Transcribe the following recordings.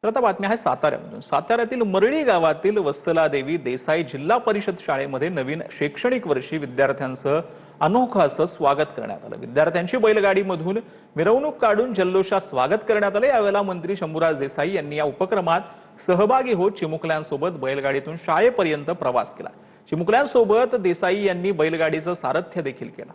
तर आता बातमी आहे साताऱ्यामधून। साताऱ्यातील मरळी गावातील वत्सला देवी देसाई जिल्हा परिषद शाळेमध्ये नवीन शैक्षणिक वर्षी विद्यार्थ्यांचं अनोखं असं स्वागत करण्यात आलं। विद्यार्थ्यांची बैलगाडीमधून मिरवणूक काढून जल्लोषात स्वागत करण्यात आले। यावेळेला मंत्री शंभूराज देसाई यांनी या उपक्रमात सहभागी होत चिमुकल्यांसोबत बैलगाडीतून शाळेपर्यंत प्रवास केला। चिमुकल्यांसोबत देसाई यांनी बैलगाडीचं सारथ्य देखील केलं।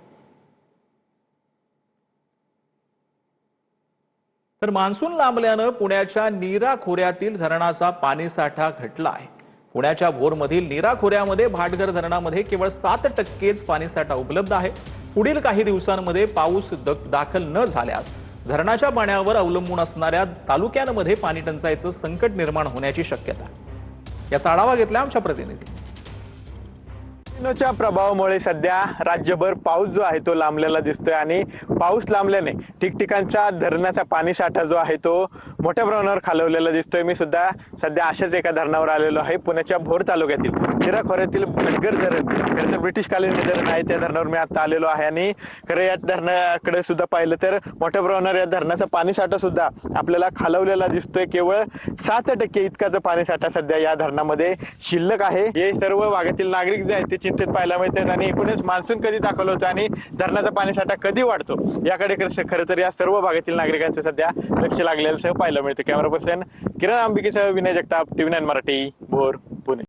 तर मान्सून लांबल्यानं पुण्याच्या नीरा खोऱ्यातील धरणाचा पाणीसाठा घटला आहे। पुण्याच्या भोरमधील नीरा खोऱ्यामध्ये भाटघर धरणामध्ये केवळ 7%च पाणीसाठा उपलब्ध आहे। पुढील काही दिवसांमध्ये पाऊस दाखल न झाल्यास धरणाच्या पाण्यावर अवलंबून असणाऱ्या तालुक्यांमध्ये पाणी टंचाईचं संकट निर्माण होण्याची शक्यता आहे। याचा आढावा घेतला आमच्या प्रतिनिधी। च्या प्रभावामुळे सध्या राज्यभर पाऊस जो आहे तो लांबलेला दिसतोय आणि पाऊस लांबल्याने ठिकठिकाणचा धरणाचा पाणीसाठा जो आहे तो मोठ्या प्रमाणावर खालवलेला दिसतोय। मी सुद्धा सध्या अशाच एका धरणावर आलेलो आहे। पुण्याच्या भोर तालुक्यातील नीरा खोऱ्यातील भाटघर धरण, खरं तर ब्रिटिशकालीन धरण आहे, त्या धरणावर मी आता आलेलो आहे आणि खरं या धरणाकडे सुद्धा पाहिलं तर मोठ्या प्रमाणावर या धरणाचा पाणीसाठा सुद्धा आपल्याला खालवलेला दिसतोय। केवळ 7% इतकाच पाणीसाठा सध्या या धरणामध्ये शिल्लक आहे। हे सर्व भागातील नागरिक जे आहेत ते चिंतेत पाहायला मिळतात आणि एकूणच मान्सून कधी दाखल होतो आणि धरणाचा पाणीसाठा कधी वाढतो याकडे खरं तर या सर्व भागातील नागरिकांचं सध्या लक्ष लागलेलं पाहायला मिळतं। कॅमेरा पर्सन किरण आंबिकेसह विनय जगताप, TV9 मराठी, भोर।